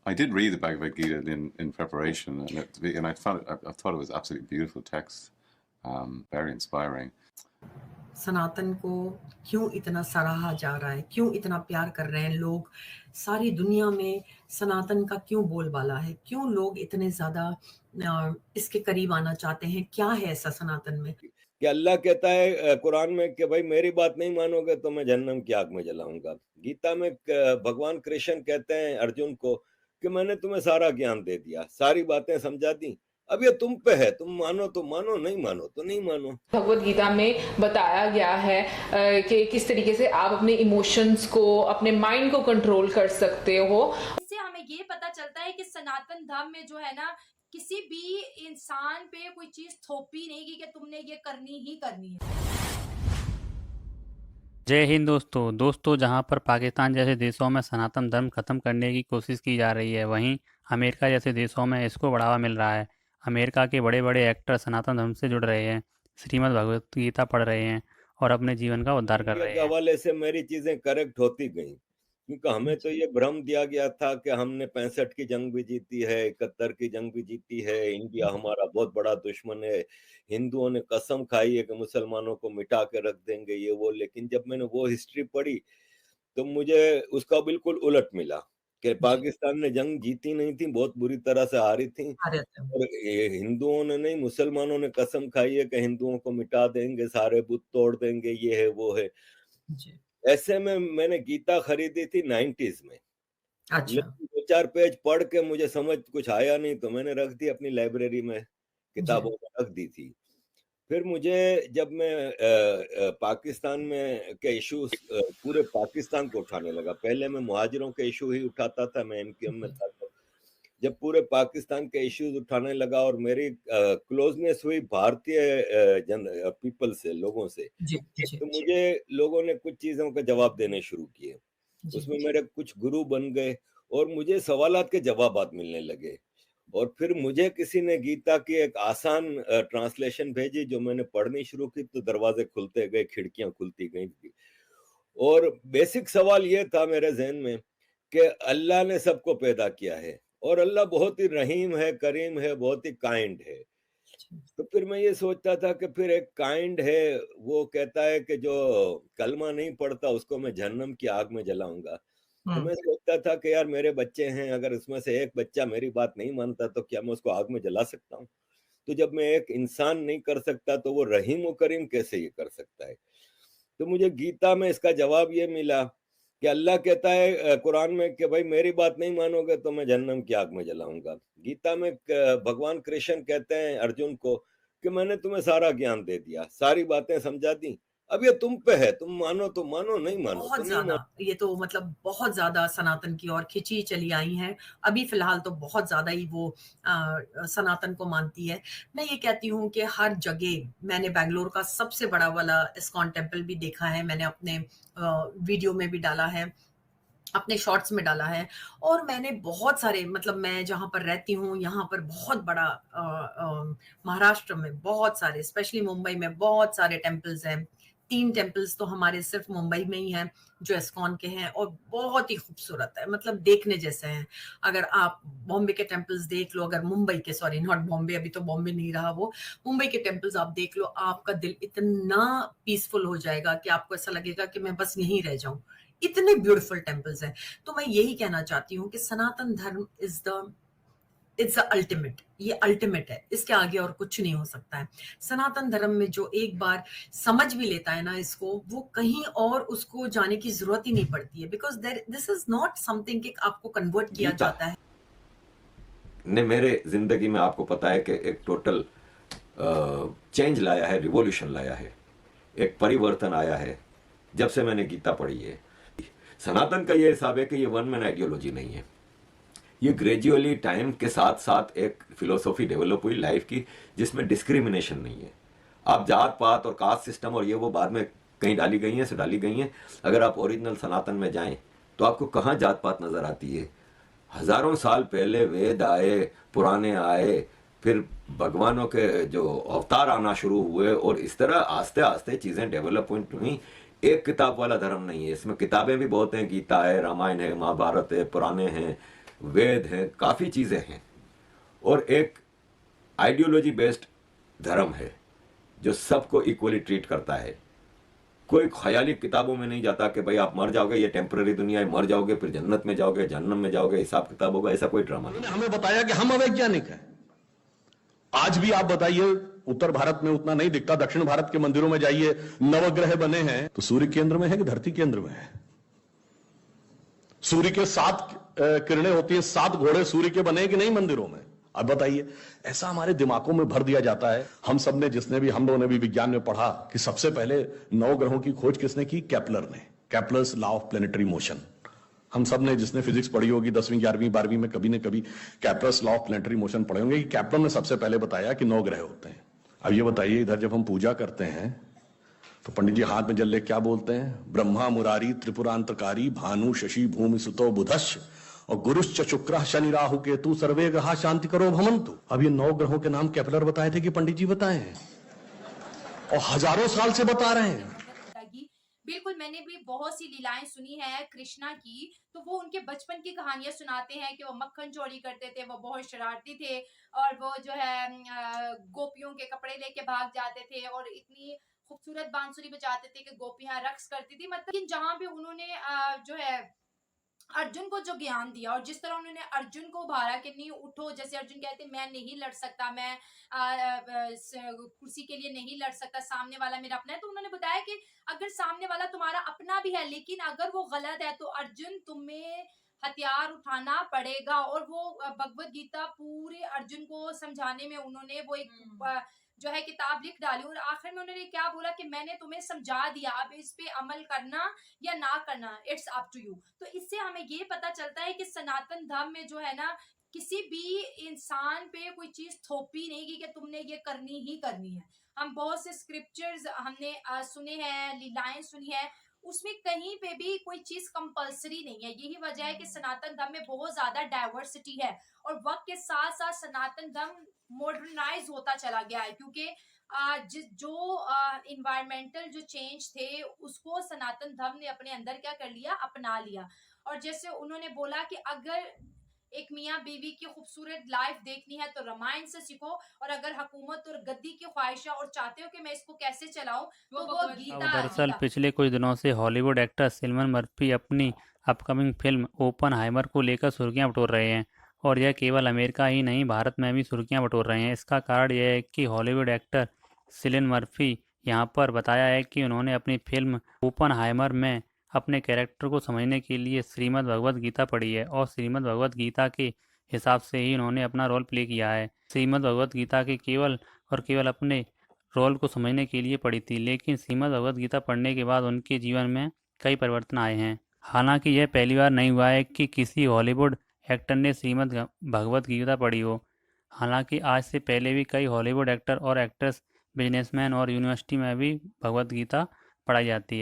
I did read the Bhagavad Gita in preparation, and I thought it was absolutely beautiful text, very inspiring. सनातन को क्यों इतना सराहा जा रहा है, क्यों इतना प्यार कर रहे हैं लोग, सारी दुनिया में सनातन का क्यों बोलबाला है, क्यों लोग इतने ज्यादा इसके करीब आना चाहते हैं, क्या है ऐसा सनातन में? कि अल्लाह कहता है कुरान में कि भाई मेरी बात नहीं मानोगे तो मैं जहन्नम की आग में जलाऊंगा। गीता में भगवान कृष्ण कहते हैं अर्जुन को कि मैंने तुम्हें सारा ज्ञान दे दिया, सारी बातें समझा दी, अब ये तुम पे है, तुम मानो तो मानो, नहीं मानो तो नहीं मानो। भगवत गीता में बताया गया है कि किस तरीके से आप अपने इमोशंस को, अपने माइंड को कंट्रोल कर सकते हो। इससे हमें ये पता चलता है कि सनातन धर्म में जो है ना, किसी भी इंसान पे कोई चीज थोपी नहीं कि तुमने ये करनी ही करनी है। जय हिंद दोस्तों, जहां पर पाकिस्तान जैसे देशों में सनातन धर्म खत्म करने की कोशिश की जा रही है, वहीं अमेरिका जैसे देशों में इसको बढ़ावा मिल रहा है। अमेरिका के बड़े बड़े एक्टर सनातन धर्म से जुड़ रहे हैं, श्रीमद् भगवत गीता पढ़ रहे हैं और अपने जीवन का उद्धार कर रहे हैं। हवाले से मेरी चीजें करेक्ट होती गई, क्योंकि हमें तो ये भ्रम दिया गया था कि हमने 65 की जंग भी जीती है, 71 की जंग भी जीती है, इंडिया हमारा बहुत बड़ा दुश्मन है, हिंदुओं ने कसम खाई है कि मुसलमानों को मिटा के रख देंगे, ये वो। लेकिन जब मैंने वो हिस्ट्री पढ़ी तो मुझे उसका बिल्कुल उलट मिला कि पाकिस्तान ने जंग जीती नहीं थी, बहुत बुरी तरह से हारी थी, और हिंदुओं ने नहीं, मुसलमानों ने कसम खाई है कि हिंदुओं को मिटा देंगे, सारे बुत तोड़ देंगे, ये है वो है। ऐसे में मैंने गीता खरीदी थी 90s में। अच्छा। 2-4 पेज पढ़ के मुझे समझ कुछ आया नहीं तो मैंने रख दी अपनी लाइब्रेरी में, किताबों में रख दी थी। फिर मुझे जब मैं पाकिस्तान में के इश्यूज पूरे पाकिस्तान को उठाने लगा, पहले मैं मुहाजिरों के इशू ही उठाता था, मैं एमक्यूएम में था, तो जब पूरे पाकिस्तान के इश्यूज उठाने लगा और मेरी क्लोजनेस हुई भारतीय पीपल से, लोगों से, तो मुझे लोगों ने कुछ चीजों का जवाब देने शुरू किए, उसमें मेरे कुछ गुरु बन गए और मुझे सवालात के जवाबात मिलने लगे। और फिर मुझे किसी ने गीता की एक आसान ट्रांसलेशन भेजी, जो मैंने पढ़नी शुरू की तो दरवाजे खुलते गए, खिड़कियां खुलती गई थी। और बेसिक सवाल ये था मेरे जहन में कि अल्लाह ने सबको पैदा किया है और अल्लाह बहुत ही रहीम है, करीम है, बहुत ही काइंड है। तो फिर मैं ये सोचता था कि फिर एक काइंड है, वो कहता है कि जो कलमा नहीं पढ़ता उसको मैं जहन्नम की आग में जलाऊंगा। तो मैं सोचता था कि यार मेरे बच्चे हैं, अगर उसमें से एक बच्चा मेरी बात नहीं मानता तो क्या मैं उसको आग में जला सकता हूँ? तो जब मैं एक इंसान नहीं कर सकता तो वो रहीम और करीम कैसे ये कर सकता है? तो मुझे गीता में इसका जवाब ये मिला कि अल्लाह कहता है कुरान में कि भाई मेरी बात नहीं मानोगे तो मैं जहन्नम की आग में जलाऊंगा। गीता में भगवान कृष्ण कहते हैं अर्जुन को कि मैंने तुम्हें सारा ज्ञान दे दिया, सारी बातें समझा दी, अब ये तुम पे है, तुम मानो तो मानो, नहीं मानो बहुत तो नहीं ज्यादा, मानो। ये तो मतलब बहुत ज्यादा सनातन की ओर खिंची चली आई हैं। अभी फिलहाल तो बहुत ज्यादा ही वो सनातन को मानती है। मैं ये कहती हूँ कि हर जगह, मैंने बेंगलोर का सबसे बड़ा वाला इस्कॉन टेम्पल भी देखा है, मैंने अपने वीडियो में भी डाला है, अपने शॉर्ट्स में डाला है, और मैंने बहुत सारे, मतलब मैं जहां पर रहती हूँ यहाँ पर बहुत बड़ा महाराष्ट्र में बहुत सारे, स्पेशली मुंबई में बहुत सारे टेम्पल्स हैं। 3 टेम्पल्स तो हमारे सिर्फ मुंबई में ही हैं जो इस्कॉन के हैं, और बहुत ही खूबसूरत है, मतलब देखने जैसे हैं। अगर आप बॉम्बे के टेम्पल्स देख लो, अगर मुंबई के, सॉरी नॉट बॉम्बे, अभी तो बॉम्बे नहीं रहा वो, मुंबई के टेम्पल्स आप देख लो, आपका दिल इतना पीसफुल हो जाएगा कि आपको ऐसा लगेगा कि मैं बस यहीं रह जाऊं, इतने ब्यूटीफुल टेम्पल्स हैं। तो मैं यही कहना चाहती हूँ कि सनातन धर्म इट्स द अल्टीमेट, ये अल्टीमेट है, इसके आगे और कुछ नहीं हो सकता है। सनातन धर्म में जो एक बार समझ भी लेता है ना इसको, वो कहीं और उसको जाने की जरूरत ही नहीं पड़ती है, because this is not something कि आपको कन्वर्ट किया जाता है। ने मेरे जिंदगी में, आपको पता है कि एक टोटल चेंज लाया है, रिवॉल्यूशन लाया है, एक परिवर्तन आया है जब से मैंने गीता पढ़ी है। सनातन का ये हिसाब है कि ये वन मैन आइडियोलॉजी नहीं है, ये ग्रेजुअली टाइम के साथ साथ एक फिलोसॉफी डेवलप हुई लाइफ की, जिसमें डिस्क्रिमिनेशन नहीं है। आप जात पात और कास्ट सिस्टम और ये वो बाद में कहीं डाली गई हैं, से डाली गई हैं। अगर आप ओरिजिनल सनातन में जाएं तो आपको कहाँ जात पात नजर आती है? हजारों साल पहले वेद आए, पुराने आए, फिर भगवानों के जो अवतार आना शुरू हुए, और इस तरह आस्ते आस्ते चीजें डेवलपमेंट हुई। एक किताब वाला धर्म नहीं है, इसमें किताबें भी बहुत हैं, गीता है, रामायण है, महाभारत है, पुराने हैं, वेद हैं, काफ़ी चीज़ें हैं, और एक आइडियोलॉजी बेस्ड धर्म है जो सबको इक्वली ट्रीट करता है। कोई ख्याली किताबों में नहीं जाता कि भाई आप मर जाओगे, ये टेम्पररी दुनिया है, मर जाओगे फिर जन्नत में जाओगे, जहन्नम में जाओगे, हिसाब किताब होगा, ऐसा कोई ड्रामा नहीं। हमें बताया कि हम अवैज्ञानिक हैं। आज भी आप बताइए, उत्तर भारत में उतना नहीं दिखता, दक्षिण भारत के मंदिरों में जाइए, नवग्रह बने हैं तो सूर्य केंद्र में है कि धरती केंद्र में है? सूर्य के 7 किरणें होती हैं, 7 घोड़े सूर्य के बने कि नहीं मंदिरों में? अब बताइए, ऐसा हमारे दिमागों में भर दिया जाता है। हम लोगों ने भी विज्ञान में पढ़ा कि सबसे पहले 9 ग्रहों की खोज किसने की? केपलर ने। Kepler's law of planetary motion. हम सब ने, जिसने फिजिक्स पढ़ी होगी 10वीं 11वीं 12वीं में, कभी न कभी Kepler's law of planetary motion पढ़े होंगे कि केपलर ने सबसे पहले बताया कि 9 ग्रह होते हैं। अब ये बताइए, इधर जब हम पूजा करते हैं तो पंडित जी हाथ में जल ले क्या बोलते हैं? ब्रह्मा मुरारी त्रिपुरांतकारी भानु शशि भूमि सुतो बुधश्च और गुरुश्च शुक्र शनि राहु केतु सर्वे ग्रहा शांति करो भवन्तु। अब ये 9 ग्रहों के नाम केपलर बताए थे कि पंडित जी बताए हैं, और हजारों साल से बता रहे हैं। बिल्कुल, मैंने भी बहुत सी लीलाएं सुनी है कृष्णा की, तो वो उनके बचपन की कहानियां सुनाते हैं कि वो मक्खन चोरी करते थे, वो बहुत शरारती थे, और वो जो है गोपियों के कपड़े लेके भाग जाते थे, और इतनी खूबसूरत बांसुरी बजाते थे कि गोपियां रक्स करती थी। मतलब जहां भी उन्होंने जो है अर्जुन को जो ज्ञान दिया, और जिस तरह उन्होंने अर्जुन को उभारा कि नहीं उठो, जैसे अर्जुन कहते मैं नहीं लड़ सकता, मैं कुर्सी के लिए नहीं लड़ सकता, सामने वाला मेरा अपना है, तो उन्होंने बताया कि अगर सामने वाला तुम्हारा अपना भी है, लेकिन अगर वो गलत है तो अर्जुन तुम्हें हथियार उठाना पड़ेगा। और वो भगवत गीता पूरे अर्जुन को समझाने में उन्होंने वो एक जो है किताब लिख डाली, और आखिर में उन्होंने क्या बोला कि मैंने तुम्हें समझा दिया, अब इस पे अमल करना या ना करना, इट्स अप टू यू। तो इससे हमें ये पता चलता है कि सनातन धर्म में जो है ना, किसी भी इंसान पे कोई चीज थोपी नहीं कि तुमने ये करनी ही करनी है। हम बहुत से स्क्रिप्चर्स हमने सुने हैं, लीलाएं सुनी है, उसमें कहीं पे भी कोई चीज कंपलसरी नहीं है। यही वजह है कि सनातन धर्म में बहुत ज्यादा डाइवर्सिटी है, और वक्त के साथ साथ सनातन धर्म मॉडर्नाइज होता चला गया है, क्योंकि जो इन्वायरमेंटल जो चेंज थे उसको सनातन धर्म ने अपने अंदर क्या कर लिया, अपना लिया। और जैसे उन्होंने बोला कि अगर एक मियाँ बीवी की खूबसूरत लाइफ देखनी है तो रामायण से सीखो, और अगर हुकूमत और गद्दी की ख्वाहिश है और चाहते हो कि मैं इसको कैसे चलाऊं तो वो गीता। दरअसल पिछले कुछ दिनों से हॉलीवुड एक्टर सिलियन मर्फी अपनी अपकमिंग फिल्म ओपनहाइमर को लेकर सुर्खियां बटोर रहे हैं, और यह केवल अमेरिका ही नहीं, भारत में भी सुर्खियां बटोर रहे हैं। इसका कारण यह है कि हॉलीवुड एक्टर सिलियन मर्फी यहाँ पर बताया है कि उन्होंने अपनी फिल्म ओपनहाइमर में अपने कैरेक्टर को समझने के लिए श्रीमद् भगवद गीता पढ़ी है, और श्रीमद् भगवद गीता के हिसाब से ही उन्होंने अपना रोल प्ले किया है। श्रीमद् भगवद गीता के केवल और केवल अपने रोल को समझने के लिए पढ़ी थी, लेकिन श्रीमद् भगवद गीता पढ़ने के बाद उनके जीवन में कई परिवर्तन आए हैं। हालांकि यह पहली बार नहीं हुआ है कि किसी हॉलीवुड एक्टर ने श्रीमद् भगवद गीता पढ़ी हो। हालांकि आज से पहले भी कई हॉलीवुड एक्टर और एक्ट्रेस, बिजनेसमैन और यूनिवर्सिटी में भी भगवद गीता पढ़ाई जाती है।